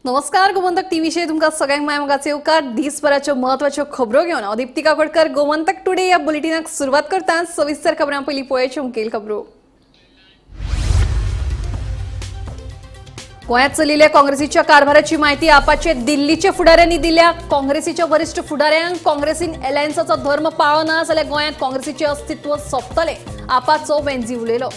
नमस्कार, गोमंतक टीव्हीचे तुमका सगळ्यांक मायमोगाचे उपकार दिसभराच्यो महत्वाच्यो खबरो घेवन हांव दीप्ती काकोडकर गोमंतक टुडे या बुलेटिनाक सुरवात करता. सविस्तर खबरां पयलीं पळोवया मुखेल खबरो. गोंयांत चलिल्ल्या काँग्रेसीच्या कारभाराची माहिती आपाचे दिल्लीच्या फुडाऱ्यांनी दिल्या. काँग्रेसीच्या वरिष्ठ फुडाऱ्यांक काँग्रेसीन अलायन्साचो धर्म पाळना जाल्यार गोंयांत काँग्रेसीचे अस्तित्व सोंपतले, आपाचो वेंजी उलयलो.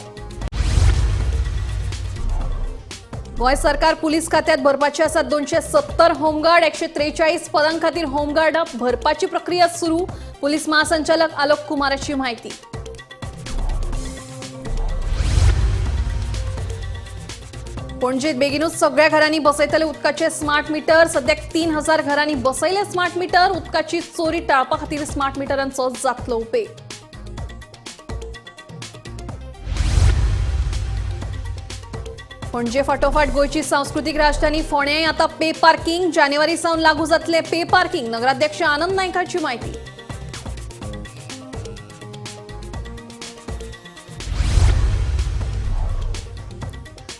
गोंय सरकार पुलीस खात्यात भरपाचे आसात 270 होमगार्ड. 143 पदां खातीर होमगार्ड भरपाची प्रक्रिया सुरू. पुलीस महासंचालक आलोक कुमाराची माहिती. पणजेत बेगीनूच सगळ्या घरांनी बसयतले उदकाचे स्मार्ट मीटर. सद्याक 3000 घरांनी बसयले स्मार्ट मीटर. उदकाची चोरी टाळपा खातीर स्मार्ट मिटरांचो जातलो उपेग. पणजे फाटोफाट गोयची सांस्कृतिक राजधानी फोंड्यां आता पे पार्किंग. जानेवारी सावन लागू जातले पे पार्किंग. नगराध्यक्ष आनंद नायकाची माहिती.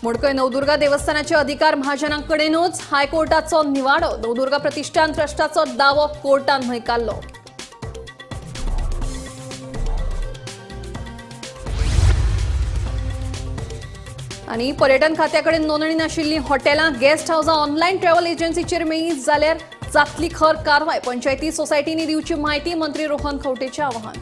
मोडकय नवदुर्गा देवस्थानाचे अधिकार महाजनांकडेनूच. हायकोर्टाचो निवाडो. नवदुर्गा प्रतिष्ठान ट्रस्टाचो दावो कोर्टान न्हयकारलो. आणि पर्यटन खात्याकडेन नोंदणी नाशिल्लीं हॉटेलां गेस्ट हाऊसां ऑनलायन ट्रॅव्हल एजन्सीचेर मेळ्ळी जाल्यार जातली खर कारवाय. पंचायती सोसायटींनी दिवची माहिती. मंत्री रोहन खंवटेचें आवाहन.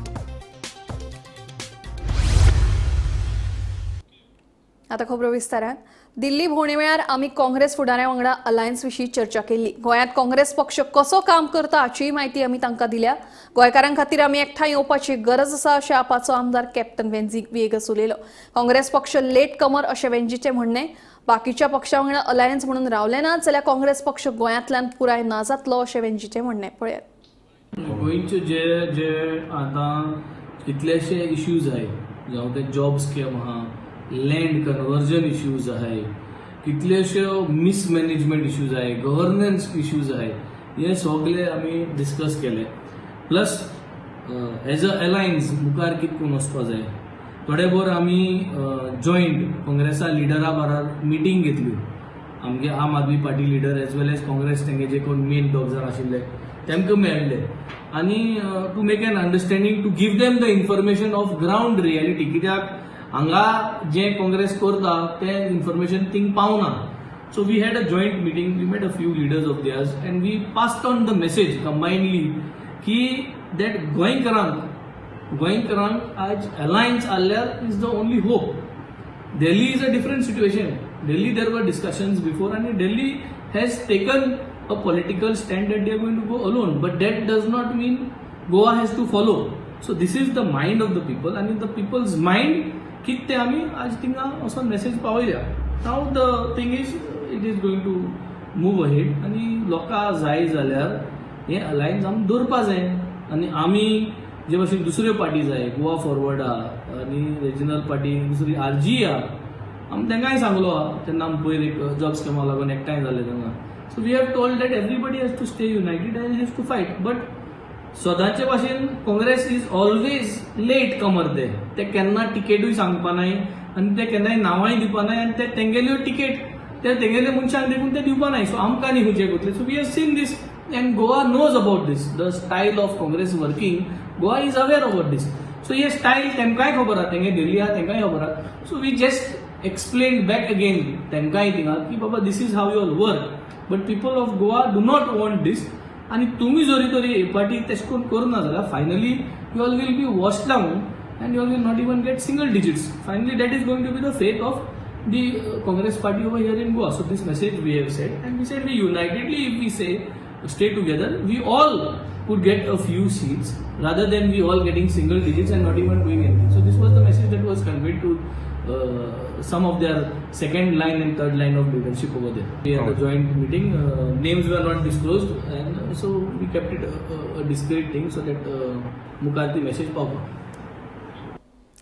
आता खबरो विस्तारान. दिल्ली भोंवडे वेळार आमी काँग्रेस फुडाऱ्यां वांगडा अलायन्स विशीं चर्चा केल्ली. गोंयांत काँग्रेस पक्ष कसो काम करता हाचीय माहिती आमी तांकां दिल्या. गोंयकारां खातीर आमी एकठांय येवपाची गरज आसा अशें आपाचो आमदार कॅप्टन वेंजी वेगस उलयलो. काँग्रेस पक्ष लेट कमर अशें वेंजीचें म्हणणें. बाकीच्या पक्षां वांगडा अलायन्स म्हणून रावले नात जाल्यार काँग्रेस पक्ष गोंयांतल्यान पुराय ना जातलो अशें वेंजीचें म्हणणें. पळयात. गोंयचे जे आतां कितलेशे इश्यूज आहाय, जावं ते जॉब स्कॅम आहा, लँड कन्वर्जन इश्यूज आहाय, कितल्योश्यो मिसमॅनेजमेंट इश्यूज आहाय, गव्हर्नन्स इश्यूज आहाय, हे सगळे आमी डिस्कस केले. प्लस एज अ अलायन्स मुखार कितें करून वचपा जाय. थोडे भर आमी जॉयंट काँग्रेसा लिडरा बाराबर मिटींग घेतली. आमगे Aam Aadmi Party leader as well as Congress तेंगे जे कोण मेन डॉक्टर आशिल्ले तेमकां मेळ्ळे. आनी to make an understanding to give them the information of ground reality. कित्याक हांगा जे काँग्रेस करता ते इन्फॉर्मेशन थिंग पावना. So we had a joint meeting. We met a few leaders of theirs and we passed on the message combinedly की that गोंयकारांक आज अलायन्स आसल्यार is the only hope. Delhi is a different situation. Delhi there were discussions before आनी Delhi has taken a political stand that they are going to go alone. But that does not mean Goa has to follow. So this is the mind of the people आनी the people's mind कितें ते आमी आज थिंगा असो message पावयल्या. Now the thing is it is going to move ahead आनी लोकांक जाय जाल्यार हे अलायन्स आमी दवरपा जाय. आनी आमी जे भाशेन दुसऱ्यो पार्टी जाय, गोवा फॉरवर्ड आहा आनी रिजनल पार्टी दुसरी आरजी आहा, आमी तेंकांय सांगलो आहा तेन्ना आमी पयर एक जॉब स्कॅमाक लागून एकठांय जाले तेन्ना. So we have told that everybody has to stay united and has to fight. But सदांचे भाशेन Congress is always late comer. ते केन्ना टिकेटूय सांगपा नाय आनी ते केन्नाय नांवांय दिवपा नाय आनी ते तेंगेल्यो टिकेट ते तेंगेल्या मनशांक देखून ते दिवपा नाय. सो आमकां न्ही हुजे करतले. So we have seen this and Goa knows about this. The style of Congress working Goa is aware about this. So हे स्टायल तेमकांय खबर आहा, तेंगे दिल्ली आहा तेंकांय खबर आहा. So we just explain back again तेमकांय थिंगा की बाबा this is how you all work. But people of Goa do not want this. आनी तुमी जरी तरी हे पार्टी तेश करून करना जाल्यार finally you all will be wash down and you all will not even get single digits. Finally, that is going to be the fate of the Congress party over here in Goa. So this message we have said, and we said we unitedly, if we say stay together, we all could get a few seats rather than we all getting single digits and not even doing anything. So this was the message that was conveyed to some of their second line and third line of leadership over there. We had a joint meeting. Names were not disclosed, and so we kept it a discreet thing so that Mukarti message pop up.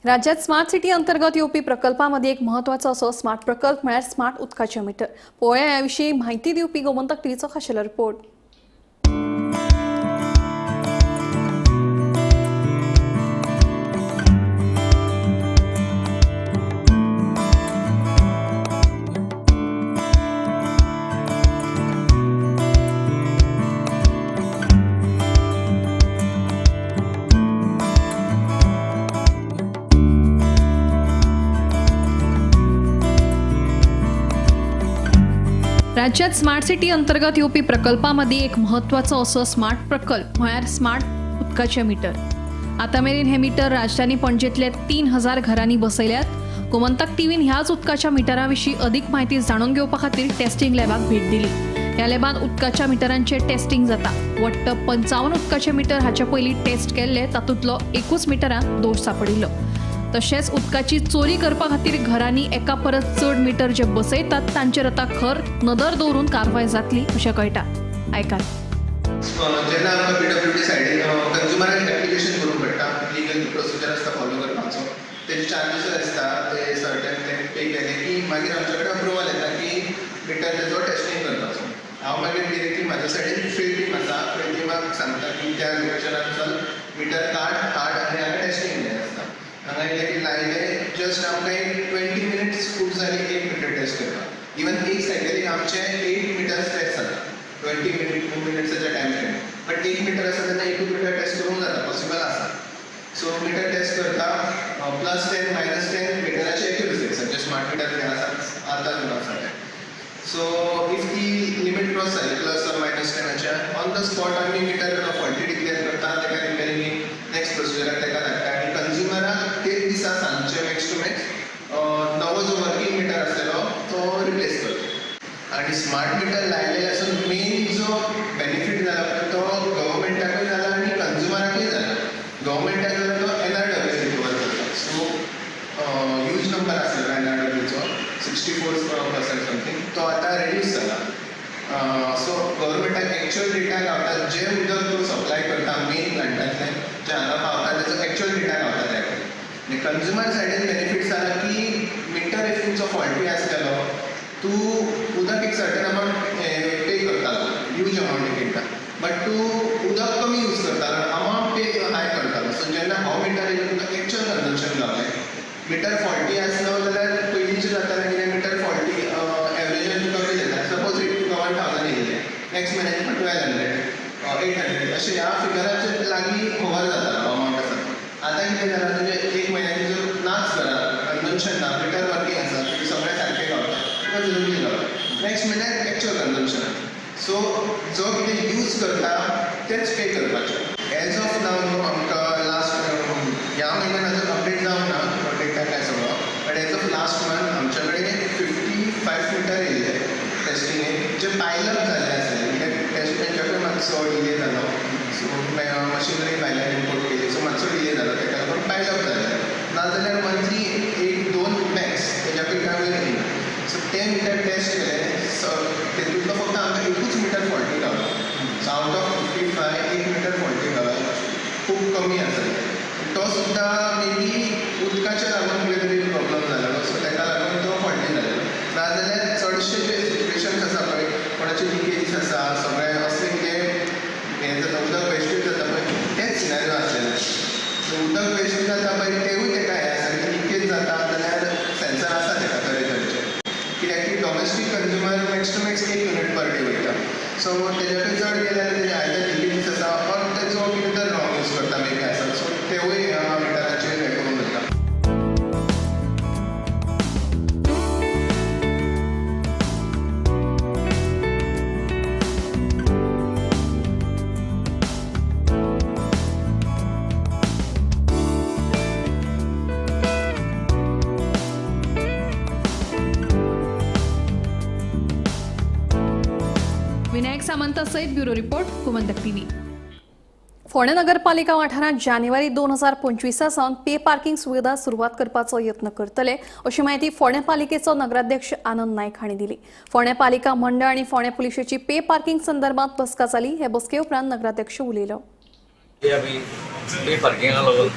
राज्यात smart city अंतर्गत येवपी प्रकल्पामध्ये एक महत्वाचो असो smart प्रकल्प म्हळ्यार smart उदकाचें मिटर. पळोवया ह्या विशीं माहिती दिवपी गोमंतक टीव्हीचो खाशेलो रिपोर्ट. राज्यात स्मार्ट सिटी अंतर्गत येवपी प्रकल्पामध्ये एक महत्वाचो असो स्मार्ट प्रकल्प म्हळ्यार स्मार्ट उदकाचें मिटर. आता मेरेन हे मिटर राजधानी पणजेंतल्या 3000 घरांनी बसयल्यात. गोमंतक टीव्हीन ह्याच उदकाच्या मिटरा विशीं अदीक म्हायती जाणून घेवपा खातीर टेस्टिंग लॅबाक भेट दिली. ह्या लॅबांत उदकाच्या मिटरांचे टेस्टिंग जाता. वट्ट 55 उदकाचे मिटर हाचे पयलीं टेस्ट केल्ले, तातूंतलो एकूच मिटरांत दोश सांपडिल्लो. तशेंच उदकाची चोरी करपा खातीर घरांनी एका परस चड मिटर जे बसयतात तांचेर आतां खर नदर दवरून कारवाय जातली अशें कळटा. आयकात. जेन्ना आमकां PWD सायडीन कंज्युमराक एप्लिकेशन करूंक पडटा, लिगल प्रोसिजर आसता फॉलो करपाचो, तेजे चार्जीस आसता, ते सर्टन ते पे केले की मागीर आमचे कडेन अप्रुवल येता की मिटर तेजो टेस्टिंग करपाचो. हांव मागीर डिरेक्टली म्हाज्या सायडीन फील्ड टीम आसा, फील्ड टिमाक सांगता की त्या लोकेशनार चल मिटर काड आनी हांगा टेस्टिंग जाय आसता. हांगा येयले की लायले जस्ट आमकां एक 20 मिनिट्स खूब जाली एक मिटर टेस्ट करपाक. इवन एक सायकलीक आमचे 8 मिटर्स टेस्ट जाता 20 मिनिट्साच्या टायम फ्रेम. बट एक मिटर आसा तेन्ना एकूच मिटर टेस्ट करूंक जाता, पॉसिबल आसा. सो मिटर टेस्ट करता +10 -10 मिटराचे एक्युरेसी आसा, जे स्मार्ट मिटर जे आसा आतां आसा ते. सो इफ ती लिमीट क्रॉस जाली +or-10च्या ऑन द स्पॉट आमी मिटर फॉल्टी डिक्लेअर करता, तेका रिपेरिंगेक नेक्स्ट प्रोसिजराक तेका धाडटा आनी कंज्युमराक तेच दिसा सांजचे मॅक्स टू मॅक्स नवो जो वर्किंग मिटर आसलेलो तो रिप्लेस करता. आनी स्मार्ट मिटर लायले आसून मेन जो बेनिफीट जाला तो गव्हर्मेंटाकूय जाला आनी कंज्युमराकूय जाला. गव्हर्मेंटाक जाला तो NRW रिकवर करता. सो ह्यूज नंबर आसलेलो NRWचो 64% समथींग, तो आतां रेड्यूस जाला. सो गव्हर्मेंटाक एक्चुअल डेटा गावता, जे उदक तो सप्लाय करता मेन प्लांटांतल्यान जे हांगा पावता तेजो एक्चुअल डेटा गावता त्या कडेन. आनी कंज्युमर सायडीन बेनिफीट्स जाला की मिटर इफ तुमचो फॉल्टी आसलेलो तूं उदक एक सर्टन अमावंट पे करतालो, ह्यूज अमावंट घेता, बट तूं उदक कमी यूज करतालो, अमावंट पे हाय करतालो. सो जेन्ना हो मिटर येयलो तुका एक्चुअल कन्जम्पशन गावलें. मिटर फॉल्टी आसलो जाल्यार पयलींचें जातालें कितें, मिटर फॉल्टी एवरेजान तुका बिल येता. सपोज तुका 1000 येयलें, नेक्स्ट म्हयन्याक तुका 1200 800 अशें ह्या फिगराचे लागीं होवर जातालो अमावंट आसा. आतां कितें जालां, तुजें एक म्हयन्याक जर नाच करा कन्जम्पशन ना, मिटर वर्किंग आसा, तुजें सगळें सारकें गावता, तुका झिरो बील गावता. नेक्स्ट म्हयन्याक एक्चुअल कन्जम्पशन. सो जो कितें यूज करता तेच पे करपाचें. एज ऑफ नाव न्हू आमकां लास्ट ह्या म्हयन्यान अजून अपडेट जावंक ना डेटा काय सगळो, but as of last month आमच्या कडेन 55 मिटर येयले टेस्टिंगेक, जे पायलअप जाल्ले आसले. टेस्ट तेंच्या कडेन मातसो डिले जालो, सो मशिनरी भायल्यान इम्पोर्ट केली, सो मातसो डिले जालो, तेका लागून पायलअप जाले. नाजाल्यार मंथली 1-2 मॅक्स तेज्या पेक्षा वयर येयना. सो ते मिटर टेस्ट केले, तेतूंतलो फक्त आमकां एकूच मिटर फॉल्टी गावलो. सो आउट ऑफ 55 एक मिटर फॉल्टी गावलो, खूब कमी आसा. तो सुद्दां मे बी उदकाच्या लागून कितें तरी प्रॉब्लम जालेलो, सो तेका लागून तो फॉल्टी जालेलो. नाजाल्यार चडशे जे सिच्युएशन्स आसा पळय, कोणाचे लिकेजीस आसा, सगळें असलें कितें हें जाता, उदक वेस्टेज जाता पळय, तेच सिनारियो आसलेले. सो उदक वेस्ट जाता पळय तेवूय तेका हें आसा की लिकेज जाता जाल्यार सेन्सर आसा तेका तरेतरेचे. कित्याक की domestic consumer max to max 1 unit per day वयता. सो तेज्याकूय चड गेले जाल्यार तेजे आयदर लिकेजीस आसा ऑर तेजो कितें तर रॉंग यूज करता मे बी आसा. सो तेवूय मिटराचेर हें करूंक जाता. विनायक सामंत सयत ब्युरो रिपोर्ट गोमंतक टीव्ही. फोंडें नगरपालिका वाठारांत जानेवारी 2025 सावन पे पार्किंग सुविधा सुरवात करपाचो यत्न करतले अशी माहिती फोंडें पालिकेचो नगराध्यक्ष आनंद नायक हांणी दिली. फोंडें पालिका मंडळ आनी फोंडें पुलिशेची पे पार्किंग संदर्भात बसका जाली. हे बसके उपरांत नगराध्यक्ष उलयलो. पे पार्किंगाक लागून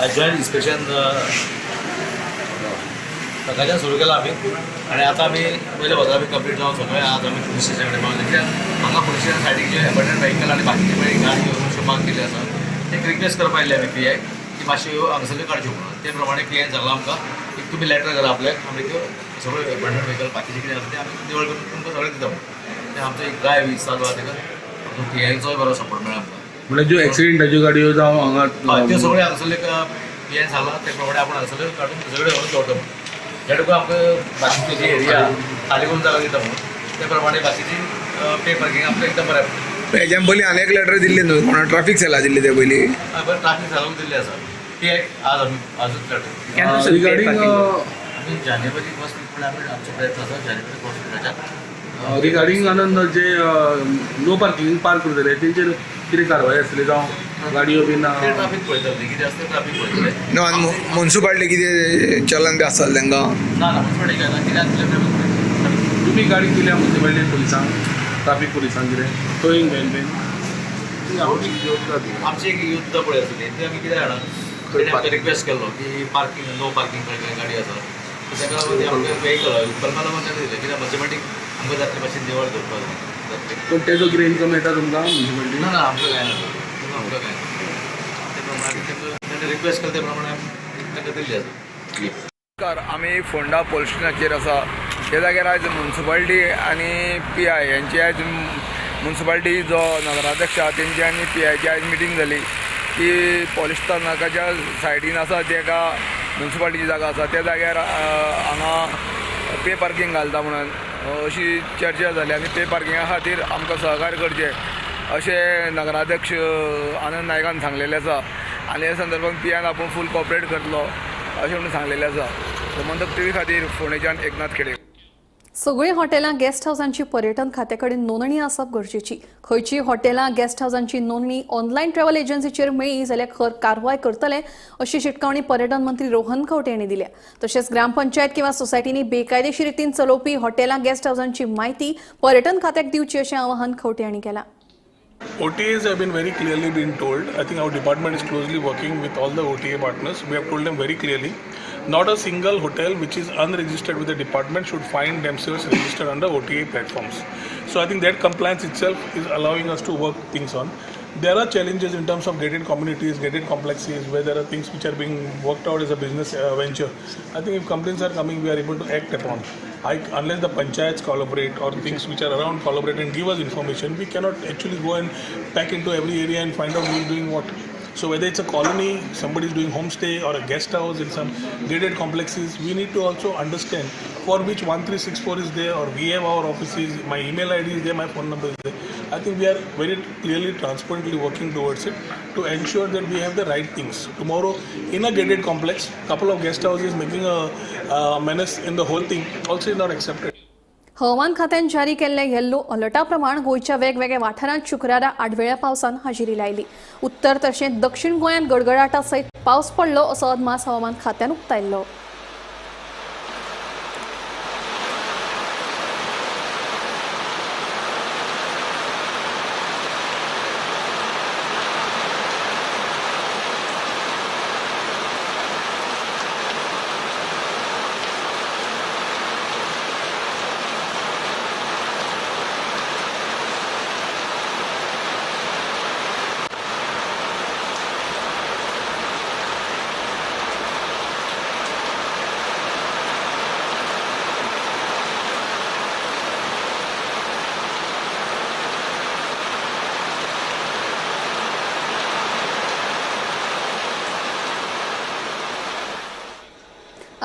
जॉईंट इन्स्पेक्शन सकाळच्यान सुरू केला आमी आणि आता आमी पयले वता आमी कंप्लीट जावन सगळे आज आमी पुलीस स्टेशन कडेन पावले कित्याक हांगा पुलीस स्टेशन सायडीक जे एबंडंट व्हेकल आनी बाकीचे पळय गाडी अशें पार्क केल्ली आसा एक रिक्वेस्ट करपा आयिल्ले आमी PI की मातशी हांगासरल्यो काडच्यो म्हणून ते प्रमाणे PI सांगलां आमकां की तुमी लेटर करा आपल्याक आमी त्यो सगळ्यो एबंडंट व्हेकल बाकीचे कितें आसा ते आमी निवळ करून तुमकां सगळें दिता म्हणून ते आमचो एक ड्रायव्ह चालू आहा तेका आमचो PIचोय बरो सपोर्ट मेळ्ळा आमकां म्हणजे ज्यो एक्सिडेंटाच्यो गाडयो जावं हांगा त्यो सगळ्यो हांगासरले PI सांगलां ते प्रमाणे आपण हांगासरल्यो काडून सगळे व्हरून दवरता म्हणून हेडून आमकां बाकीची जी एरिया खाली करून जागा दिता म्हणून ते प्रमाणे बाकीची पे पार्किंग आमकां एकदम बरें हेज्या पयलीं आनी एक लेटर दिल्ली न्हू कोणा ट्रॅफिक सेला दिल्ली ते पयलीं बरें ट्राफीक जागून दिल्ली आसा ती एक आज आमी आजूच लेटर रिगार्डिंग आमी जानेवारी फर्स्ट वीक म्हणल्यार आमी आमचो प्रयत्न आसा जानेवारी फर्स्ट वीकाच्या रिगार्डिंग आनंद जे नो पार्किंग पार्क करतले तेंचेर कितें कारवाय आसतली जावं गाडयो बीन ते ट्राफीक पळयतले कितें आसता तें ट्राफीक पळयतले न्हू आनी म्युन्सिपाल्टी कितें चलन बी आसतलें तांकां ना ना मुन्सिपाल्टी काय ना कितें आसतलें ट्राफीक पळयतले तुमी गाडी दिल्या म्युन्सिपाल्टी पुलिसांक ट्राफीक पुलिसांक कितें टोईंग वेन बीन आमची एक युद्ध पळय आसली ती आमी कितें जाणा तेणी आमकां रिक्वेस्ट केल्लो की पार्किंग नो पार्किंग पळय गाडी आसा ताका लागून आमकां व्हेकल उपकरणाला पण ताणें दिलें कित्याक मॅथमॅटीक आमकां जातलें मातशें निवळ करपाक जातलें पण तेजो कितें इन्कम मेळटा तुमकां म्युन्सिपाल्टी ना ना आमकां काय ना आमकां काय ना ते प्रमाणे ताणें रिक्वेस्ट केल्या ते प्रमाणे आमी ताका दिल्ली आसा आमी फोंडा पोलीस स्टेशनाचेर आसा ते जाग्यार आयज म्युन्सिपाल्टी आनी PI यांची आयज म्युन्सिपाल्टी जो नगराध्यक्ष आहा तेंची आनी PIची आयज मिटींग जाली की पोलीस स्थानकाच्या सायडीन आसा तेका म्युन्सिपाल्टीची जागा आसा त्या जाग्यार हांगा पे पार्किंग घालता म्हणून अशी चर्चा जाली आनी पे पार्किंगा खातीर आमकां सहकार्य करचें अशें नगराध्यक्ष आनंद नायकान सांगलेलें आसा आनी ह्या संदर्भांत PIन आपूण फूल कॉपरेट करतलो अशें म्हणून सांगलेलें आसा गोमंतक TV खातीर फोंडेच्यान एकनाथ खेडे सगळीं हॉटेलां गेस्ट हावसांची पर्यटन खात्या कडेन नोंदणी आसप गरजेची खंयचीय हॉटेलां गेस्ट हावसांची नोंदणी ऑनलायन ट्रॅव्हल एजन्सीचेर मेळ्ळी जाल्यार खर कारवाय करतले अशी शिटकावणी पर्यटन मंत्री रोहन खंवटे हांणी दिल्या तशेंच ग्रामपंचायत किंवा सोसायटींनी बेकायदेशीर रितीन चलोवपी हॉटेलां गेस्ट हावसांची म्हायती पर्यटन खात्याक दिवची अशें आवाहन खंवटे हांणी केलां OTAs have been very clearly been told. I think our department is closely working with all the OTA partners. We have told them very clearly, not a single hotel which is unregistered with the department should find themselves registered under OTA platforms. So I think that compliance itself is allowing us to work things on. There are challenges in terms of gated communities, gated complexes, where there are things which are being worked out as a business venture. I think if complaints are coming, we are able to act upon. Unless the panchayats collaborate or things which are around collaborate and give us information, we cannot actually go and pack into every area and find out who is doing what. So whether it's a colony, somebody is doing homestay or a guest house in some gated complexes, we need to also understand for which 1364 is there or we have our offices, my email ID is there, my phone number is there. I think we are very clearly, transparently working towards it to ensure that we have the right things. Tomorrow in a gated complex, couple of guest houses making a menace in the whole thing also is not accepted. हवामान खात्यान जारी केल्ल्या yellow अलर्टा प्रमाण गोंयच्या वेगवेगळ्या वाठारांत शुक्रारा आडवेळ्या पावसान हजेरी लायली उत्तर तशेंच दक्षिण गोंयांत गडगडाटा सयत पावस पडलो असो अदमास हवामान खात्यान उक्तायल्लो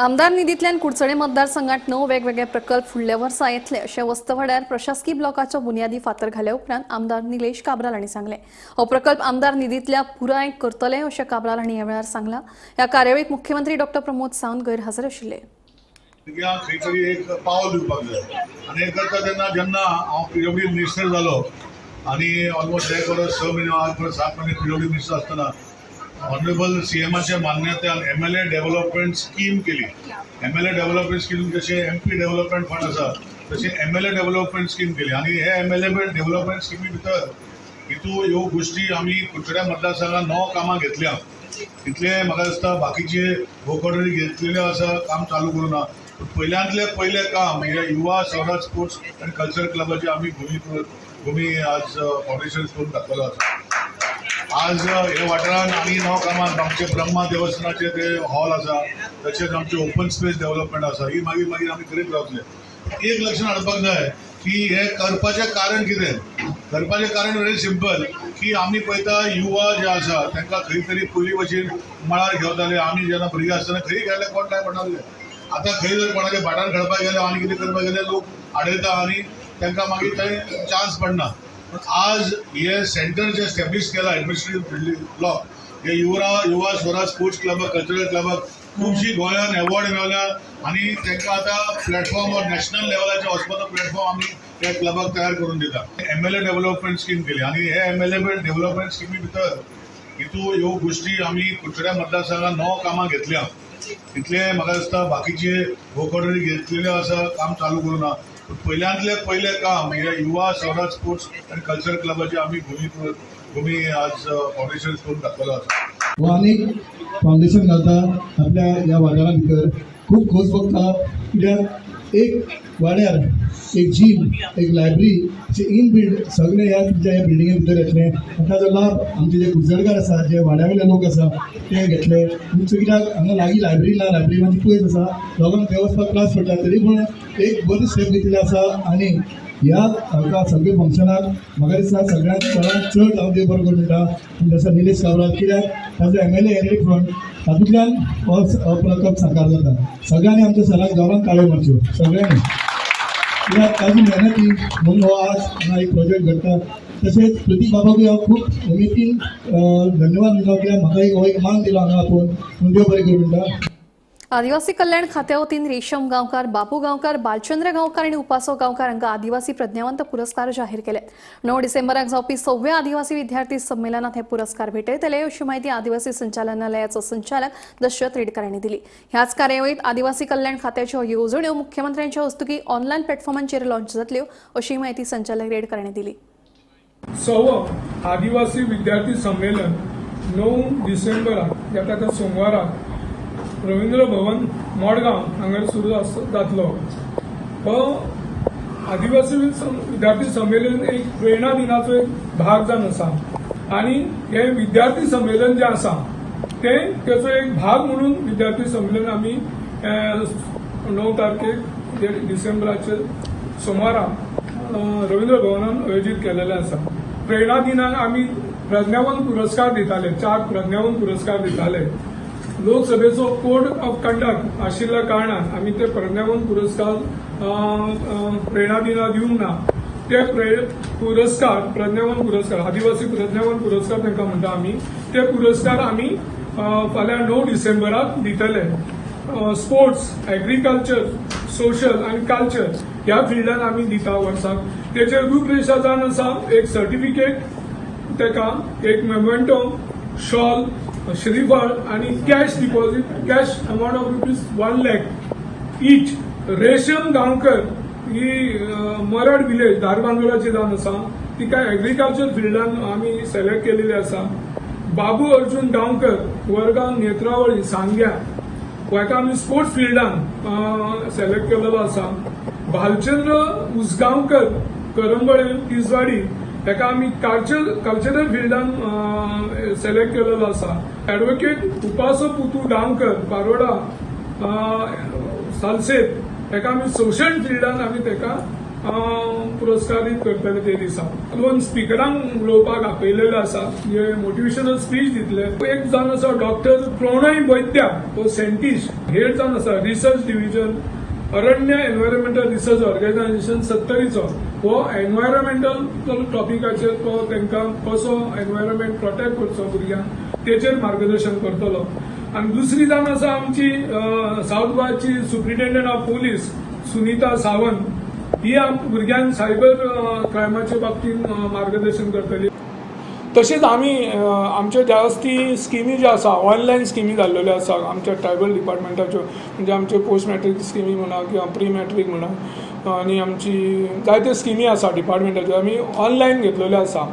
आमदार निधींतल्यान कुडचडे मतदारसंघात 9 वेगवेगळे प्रकल्प फुडल्या वर्सा येतले अशें वस्तवाड्यार प्रशासकीय ब्लॉकाचो बुन्यादी फातर घाल्या उपरांत आमदार निलेश काब्राल हांणी सांगलें हो प्रकल्प आमदार निधींतल्या पुराय करतले अशें काब्राल हांणी ह्या वेळार सांगलां ह्या कार्यावळीक मुख्यमंत्री डॉ प्रमोद सावंत गैरहजर आशिल्ले खंय तरी एक पावल दिवपाक जाय आनी करता जेन्ना हांव PWD मिनिस्टर जालो आनी ऑलमोस्ट 1 वर्स 6 म्हयने 8 वर्स 7 म्हयने PWD मिनिस्टर आसतना ऑनरेबल CMच्या मान्यतेन MLA डेव्हलपमेंट स्कीम केली MLA डेव्हलपमेंट स्कीम जशे MP डेव्हलपमेंट फंड आसा तशी MLA डेव्हलपमेंट स्कीम केली आणि हे MLA डेव्हलपमेंट स्किमी भितर हितू ह्यो गोष्टी आमी कुडचड्या मतदारसंघात 9 कामां घेतल्या. इतले म्हाका दिसता बाकीचे भोवखडोरी घेतलेले आसा, काम चालू करूना. पयल्यांतले पयले काम हे युवा स्वराज स्पोर्ट्स आनी कल्चरल क्लबाचे आमी भूमी आज फाउंडेशन करून दाखवलो आसा. आज हे वाठारान आनी 9 कामां आमचे ब्रह्मा देवस्थानाचे ते हॉल आसा, तशेंच आमचे ओपन स्पेस डेव्हलपमेंट आसा, ही मागीर आमी करीत रावतले. एक लक्षात हाडपाक जाय की हे करपाचें कारण कितें. करपाचें कारण व्हेरी सिंपल की आमी पळयता युवा जे आसा तांकां खंय तरी पयलीं भशेन मळार घेवताले. आमी जेन्ना भुरगीं आसतना खंय गेले कोण काय पडनासले. आतां खंय जर कोणाच्या भाटार खेळपाक गेले आनी कितें करपाक गेले लोक आडयता आनी तांकां मागीर थंय चान्स पडना. आज हे सेंटर जे एस्टॅब्लिश केला एडमिनिस्ट्रेटिव्ह ब्लॉक, हे युवा स्वराज स्पोर्ट्स क्लबाक कल्चरल क्लबाक खूबशी गोंयान अवॉर्ड मेळ्ळ्या आनी तांकां आतां प्लॅटफॉर्म नॅशनल लेवलाचेर वचपाचो प्लॅटफॉर्म आमी त्या क्लबाक तयार करून दिता. MLA डेव्हलपमेंट स्कीम केली आनी हे MLA डेव्हलपमेंट स्किमी भितर हितू ह्यो गोष्टी आमी कुडचड्या मतदारसंघात 9 कामां घेतल्या. इतले म्हाका दिसता बाकीचे भोवखडोरी घेतलेले आसा, काम चालू करूना. पयल्यांतले पयले काम हे युवा स्वराज स्पोर्ट्स आनी कल्चरल क्लबाचे आमी भूमी आज फाउंडेशन करून दाखवलो आसा. व अनेक फाउंडेशन घालता आपल्या ह्या वाठारा भितर. खूब खोस भोगता कित्याक एक वाड्यार एक जिम, एक लायब्ररी अशें इनबिल्ड सगळे ह्या तुमच्या ह्या बिल्डिंगे भितर येतले. ताचो लाभ आमचे जे कुडचडकार आसा, जे वाड्या वयले लोक आसा ते घेतले. तुमचो कित्याक हांगा लागीं लायब्ररी ना, लायब्ररी मातशी पयस आसा, लोकांक थंय वचपाक त्रास पडटा. तरी पूण एक बरी स्टेप घेतली आसा आनी ह्या हाका सगळ्या फंक्शनाक म्हाका दिसता सगळ्यांत चड हांव देव बरो करूं म्हणटा जसो निलेश काब्राल. कित्याक ताजो MLA एनडी फ्रंट तातूंतल्यान हो प्रकल्प साकार जाता. सगळ्यांनी आमच्या सराक गांवांत काळ्यो मारच्यो सगळ्यांनी, कित्याक ताजी मेहनती म्हणून हो आज हांगा एक प्रोजेक्ट घडटा. तशेंच प्रतीक बाबाकूय हांव खूब उमेदीन धन्यवाद दिलो कित्याक म्हाका हो एक मान दिलो हांगा आपोवन. देव बरें करूं म्हणटा. आदिवासी कल्याण खात्या वतीन रेशम गांवकार, बापू गांवकार, बालचंद्र गांवकार आणि उपासो गांवकार हांकां आदिवासी प्रज्ञावंत पुरस्कार जाहीर केले. 9 डिसेंबराक जावपी 6व्या आदिवासी विद्यार्थी संमेलनात हे पुरस्कार भेटयतले अशी माहिती आदिवासी संचालनालयाचो संचालक दशरथ रेडकर यांनी दिली. ह्याच कार्यावळीत आदिवासी कल्याण खात्याच्यो येवजण्यो मुख्यमंत्र्यांच्या हस्तुकी ऑनलायन प्लॅटफॉर्मांचेर लॉन्च जातल्यो अशी माहिती संचालक रेडकर यांनी दिली. 6वं आदिवासी विद्यार्थी संमेलन 9 डिसेंबराक येता त्या सोमवाराक रवींद्र भवन मडगांव हांगा सुरू जातलो. हो आदिवासी विद्यार्थी संमेलन एक प्रेरणा दिनाचो एक भाग जावन आसा आनी हे विद्यार्थी संमेलन जे आसा तेचो एक भाग म्हणून विद्यार्थी संमेलन आमी 9 तारखेक डिसेंबराचे सोमाराक रवींद्र भवनान आयोजीत केलेले आसा. प्रेरणा दिनाक आमी प्रज्ञावंत पुरस्कार दिताले, 4 प्रज्ञावंत पुरस्कार दिताले. लोकसभेचो कोड ऑफ कंडक्ट आशिल्ल्या कारणान आमी ते प्रज्ञावंत पुरस्कार प्रेरणा दिना दिवंक ना. ते पुरस्कार प्रज्ञावंत पुरस्कार, आदिवासी प्रज्ञावंत पुरस्कार तांकां म्हणटा आमी, ते पुरस्कार आमी फाल्यां 9 डिसेंबराक दितले. स्पोर्ट्स, एग्रीकल्चर, सोशल आनी कल्चर ह्या फिल्डान आमी दिता वर्साक. तेचेर रूपरेशा जावन आसा एक सर्टिफिकेट, तेका एक मेमेंटो, शॉल, श्रीफळ आणि cash deposit, cash amount of ₹1 lakh each. रेशम गांवकर ही मरड विलेज धारबांदोडाची जावन आसा, तिका एग्रीकल्चर फिल्डान आमी सिलेक्ट केलेली आसा. बाबू अर्जुन गांवकर वरगांव नेत्रावळी सांग्या, हाका आमी स्पोर्ट्स फिल्डान सिलेक्ट केलेलो आसा. भालचंद्र उसगांवकर करंबळे तिसवाडी, ताका आमी कल्चरल फिल्डान सिलेक्ट केलेलो आसा. ॲडव्होकेट उपासो पुतू गांवकर पारोडा सालसेत, ताका आमी सोशल फिल्डान आमी ताका पुरस्कारीत करतले ते दिसा. 2 स्पिकरांक उलोवपाक आपयलेले आसा, जे मोटिवेशनल स्पीच दितले. एक जावन आसा डॉक्टर प्रणय वैद्या, तो सायंटिस्ट हेड जावन आसा रिसर्च डिव्हिजन अरण्य एनवायरमेंटल रिसर्च ऑर्गनायझेशन 70चो. हो एनवायरमेंटल टॉपिकाचेर तो तांकां कसो एनवायरमेंट प्रोटेक्ट करचो भुरग्यांक तेचेर मार्गदर्शन करतलो. आनी दुसरी जावन आसा आमची साऊथ गोवाची superintendent of police Sunita Sawant, ही भुरग्यांक सायबर क्रायमाच्या बाबतींत मार्गदर्शन करतली. तशेंच आमी आमच्यो जास्ती स्किमी ज्यो आसा ऑनलायन स्किमी जाल्ल्यो आसा आमच्या ट्रायबल डिपार्टमेंटाच्यो, म्हणजे आमच्यो पोस्ट मॅट्रीक स्किमी म्हणा किंवा प्री मॅट्रीक म्हणा, आनी आमची जायत्यो स्किमी आसा डिपार्टमेंटाच्यो आमी ऑनलायन घेतलेल्यो आसा.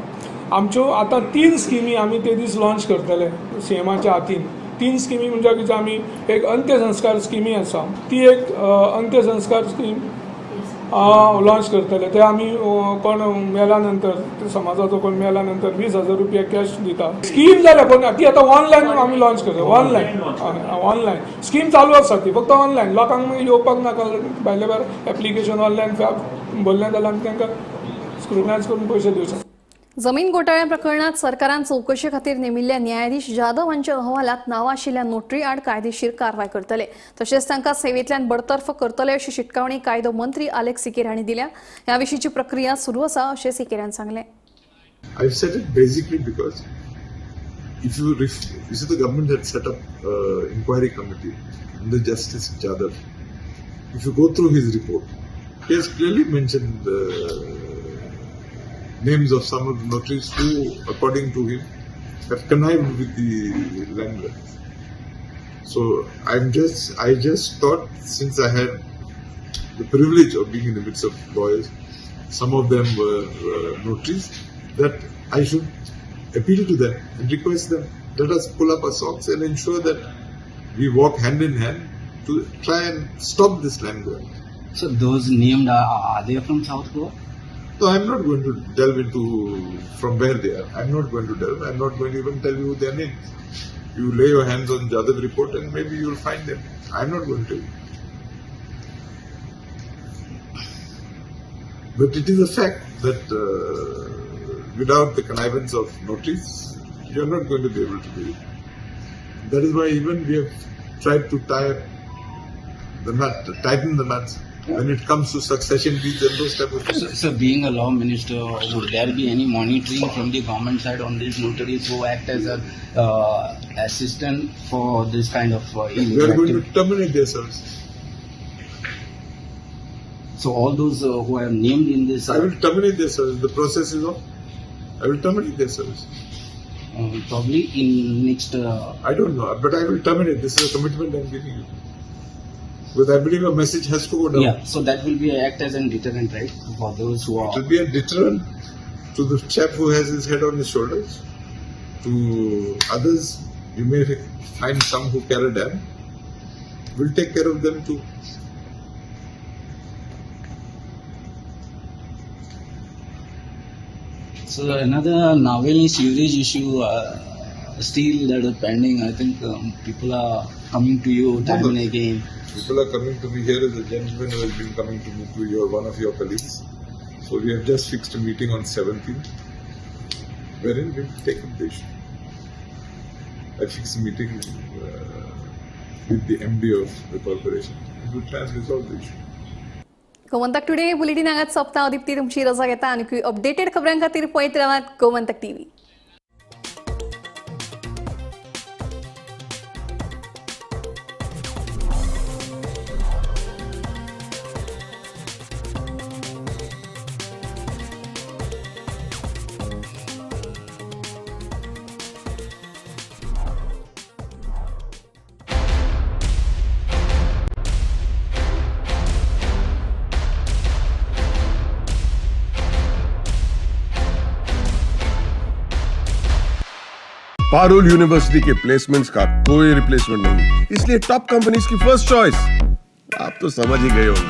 आमच्यो आतां 3 स्किमी आमी ते दीस लॉन्च करतले सीएमाच्या हातीन. 3 स्किमी म्हणजे कितें आमी एक अंत्यसंस्कार स्किमी आसा ती एक अंत्यसंस्कार स्कीम लॉन्च करतले. ते आमी कोण मेल्या नंतर समाजाचो कोण मेल्या नंतर 20,000 रुपया कॅश दिता. स्कीम जाल्या कोण ती आतां ऑनलायन आमी लॉन्च करता. ऑनलायन स्कीम चालू आसा ती फक्त ऑनलायन. लोकांक येवपाक नाका भायले भायर एप्लिकेशन ऑनलायन भरलें जाल्यार आमी तांकां स्क्रुटनायज करून पयशे दिवचे. जमीन घोटाळ्या प्रकरणात सरकारान चौकशे खातीर नेमिल्ल्या न्यायाधीश जाधव हांच्या अहवालात नांवां आशिल्ल्या नोटरी आड कायदेशीर कारवाय करतले. तशेंच तांकां सेवेंतल्यान बडतर्फ करतले अशी शिटकावणी कायदो मंत्री आलेक्स सिकेर हांणी दिल्या. ह्या विशींची प्रक्रिया सुरू आसा अशें सिकेरान सांगलें. I've said it basically because if you see the government had set up inquiry committee under Justice Jadhav. If you go through his report, he has clearly mentioned names of some of the notaries who, according to him, have connived with the landlords. So I just thought, since I had the privilege of being in the midst of lawyers, some of them were notaries, that I should appeal to them and request them, let us pull up our socks and ensure that we walk hand in hand to try and stop this land grab. So those named are they from South Goa? So I'm not going to delve into from where they are. I'm not going to delve. I'm not going to even tell you their names. You lay your hands on Jadhav report and maybe you'll find them. I'm not going to tell you. But it is a fact that without the connivance of notaries, you're not going to be able to do it. That is why even we have tried to tighten the nuts. When it comes to succession deeds and those type of things. So being a law minister, would there be any monitoring from the government side on these notaries who act as an assistant for this kind of illegal We are going activity? to terminate their services. So all those who are named in this... I will terminate their service. The process is on. I will terminate their service. Probably in next... I don't know, but I will terminate. This is a commitment I am giving you. Because I believe a message has to go down. Yeah, so that will be act as a deterrent, right? For those who are... It will be a deterrent to the chap who has his head on his shoulders. To others, you may find some who care a damn. We'll take care of them too. So another Naveli series issue still that is pending. I think people are coming to you time and again. People are coming to me. Here is a gentleman who has been coming to me through one of your colleagues. So we have just fixed a meeting on 17th, wherein we will take up the issue. I fixed a meeting with the MD of the corporation. We will try and resolve the issue. Gomantak today bulletin हांगाच सोंपता. दिप्ती तुमची रजा घेता आनी updated खबरां खातीर पळयत रावात गोमंतक TV. पारुल यूनिवर्सिटी के प्लेसमेंट्स का कोई रिप्लेसमेंट नहीं, इसलिए टॉप कंपनीज की फर्स्ट चॉइस आप तो समझ ही गए होंगे.